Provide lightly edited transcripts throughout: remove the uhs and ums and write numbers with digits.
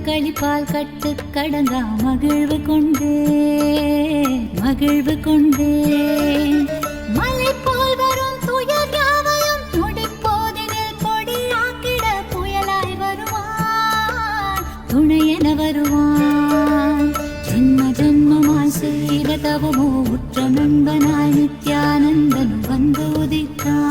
களிப்பால் கட்டு கடங்கா மகிழ்வு கொண்டே மலை போல் வரும் துயர் யாவையும் துடிப்போதினில் கொடியாக்கிட புயலாய் வருவான், துணையென வருவான். ஜென்ம ஜென்மமாய் செய்த தவமோ உற்ற நண்பனாய் நித்யானந்தன் வந்து உதித்தான்.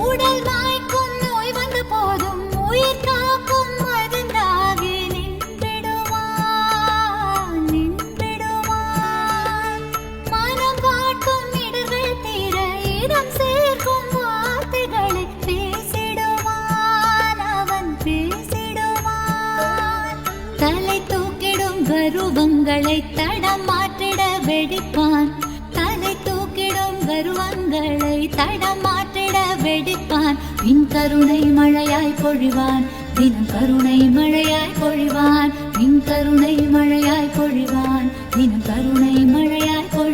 உடல் வாய்க்கும் நோய் வந்த போதும் உயிர் காக்கும் மருந்தாகி நின்றிடுவான். மனம் வாட்டும் இடர்கள் தீர இடம் சேர்க்கும் வார்த்தைகளை பேசிடுவான், அவன் பேசிடுவான். தலை தூக்கிடும் கருவங்களை தடம் மாற்றிட வெடிப்பான், தலை தூக்கிடும் கருவங்களை தடம் மாற்றிட வெடிப்பான். பின் கருணை மழையாய் பொழிவான், தினம் கருணை மழையாய் பொழிவான். பின் கருணை மழையாய் பொழிவான், தினம் கருணை மழையாய் பொழிவான்.